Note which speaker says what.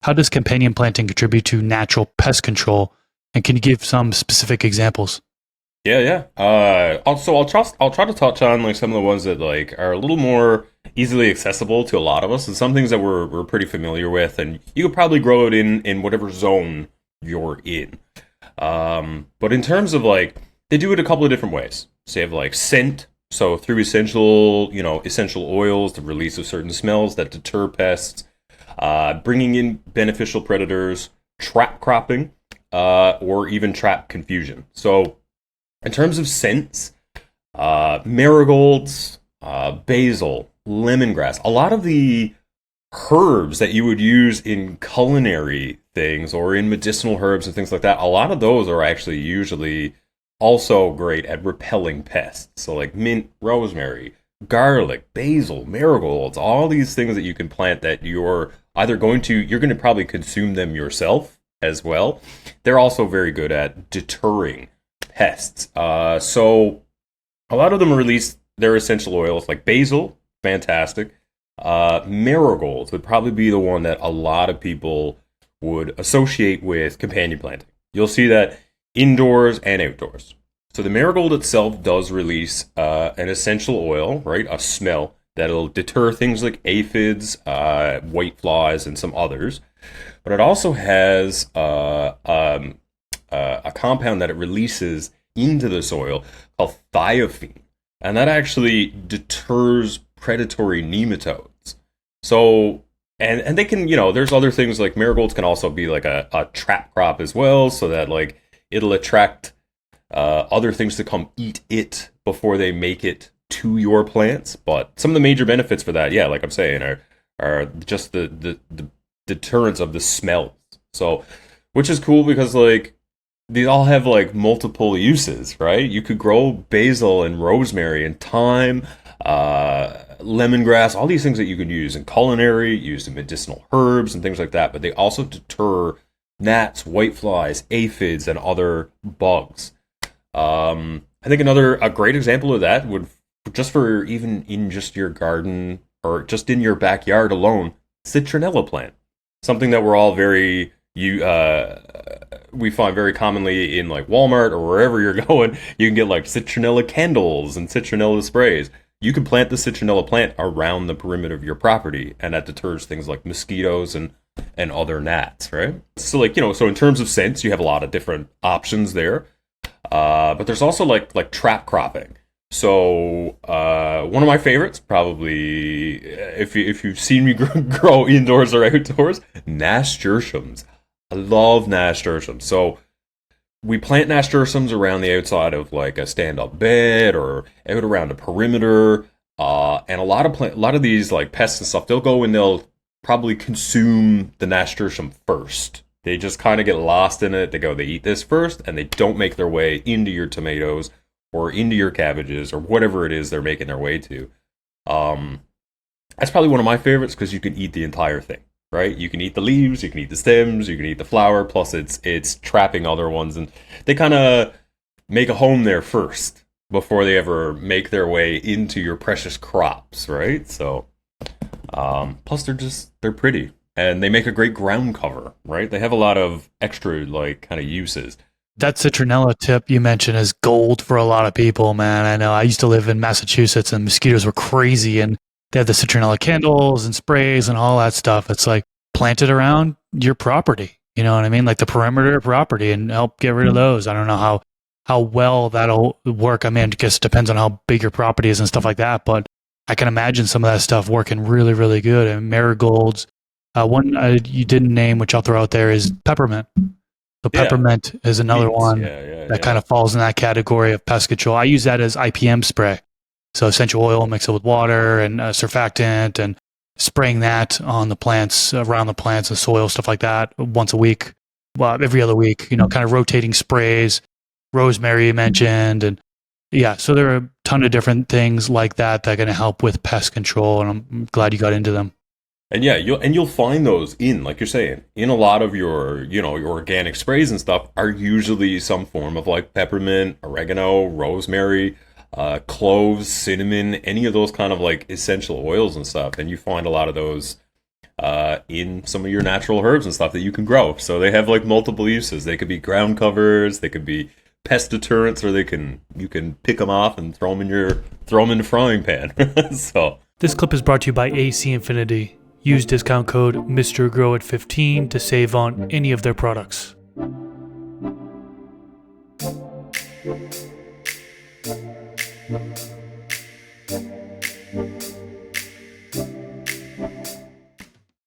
Speaker 1: how does companion planting contribute to natural pest control? And can you give some specific examples?
Speaker 2: Yeah, yeah. Also, I'll try to touch on like some of the ones that like are a little more easily accessible to a lot of us, and some things that we're pretty familiar with, and you could probably grow it in whatever zone you're in. But in terms of like, they do it a couple of different ways. So you have like scent, so through essential oils, the release of certain smells that deter pests, bringing in beneficial predators, trap cropping, or even trap confusion. So in terms of scents, marigolds, basil, lemongrass, a lot of the herbs that you would use in culinary things or in medicinal herbs and things like that, a lot of those are actually usually also great at repelling pests. So like mint, rosemary, garlic, basil, marigolds, all these things that you can plant that you're going to probably consume them yourself as well. They're also very good at deterring pests. So a lot of them release their essential oils, like basil, fantastic. Marigolds would probably be the one that a lot of people would associate with companion planting. You'll see that indoors and outdoors. So the marigold itself does release an essential oil, right? A smell that'll deter things like aphids, white flies, and some others. But it also has a compound that it releases into the soil called thiophene, and that actually deters predatory nematodes. So, and they can, there's other things like marigolds can also be like a trap crop as well, so that like it'll attract other things to come eat it before they make it to your plants. But some of the major benefits for that, yeah, like I'm saying, are just the deterrence of the smells. So, which is cool because like they all have like multiple uses, right? You could grow basil and rosemary and thyme, lemongrass, all these things that you can use in culinary, used in medicinal herbs and things like that. But they also deter gnats, whiteflies, aphids, and other bugs. I think a great example of that would just for even in just your garden or just in your backyard alone, citronella plant, something that we're all very we find very commonly in like Walmart or wherever you're going. You can get like citronella candles and citronella sprays. You can plant the citronella plant around the perimeter of your property, and that deters things like mosquitoes and other gnats, right? So like, so in terms of scents, you have a lot of different options there. But there's also like trap cropping. So one of my favorites, probably if you've seen me grow indoors or outdoors, nasturtiums. I love nasturtiums. So we plant nasturtiums around the outside of like a stand-up bed or out around a perimeter. And a lot of these like pests and stuff, they'll go and they'll probably consume the nasturtium first. They just kind of get lost in it. They eat this first, and they don't make their way into your tomatoes or into your cabbages or whatever it is they're making their way to. That's probably one of my favorites because you can eat the entire thing, right? You can eat the leaves, you can eat the stems, you can eat the flower, plus it's trapping other ones, and they kind of make a home there first before they ever make their way into your precious crops, right? So, plus they're pretty. And they make a great ground cover, right? They have a lot of extra, like, kind of uses.
Speaker 1: That citronella tip you mentioned is gold for a lot of people, man. I know I used to live in Massachusetts and mosquitoes were crazy, and they have the citronella candles and sprays and all that stuff. It's like plant it around your property. You know what I mean? Like the perimeter property, and help get rid of those. I don't know how well that'll work. I mean, I guess it depends on how big your property is and stuff like that, but I can imagine some of that stuff working really, really good. And marigolds, one you didn't name, which I'll throw out there, is peppermint. So
Speaker 2: Yeah.
Speaker 1: peppermint is another
Speaker 2: Mint.
Speaker 1: one that
Speaker 2: Yeah.
Speaker 1: kind of falls in that category of pest control. I use that as IPM spray. So essential oil, mix it with water and surfactant, and spraying that on the plants, around the plants, the soil, stuff like that, once a week, well, every other week, kind of rotating sprays. Rosemary you mentioned, and yeah, so there are a ton of different things like that that are going to help with pest control, and I'm glad you got into them.
Speaker 2: And yeah, you'll find those in, like you're saying, in a lot of your organic sprays and stuff are usually some form of like peppermint, oregano, rosemary, cloves, cinnamon, any of those kind of like essential oils and stuff. And you find a lot of those in some of your natural herbs and stuff that you can grow. So they have like multiple uses. They could be ground covers, they could be pest deterrents, or you can pick them off and throw them in the frying pan. So
Speaker 1: This clip is brought to you by AC Infinity. Use discount code MrGrowIt15 to save on any of their products.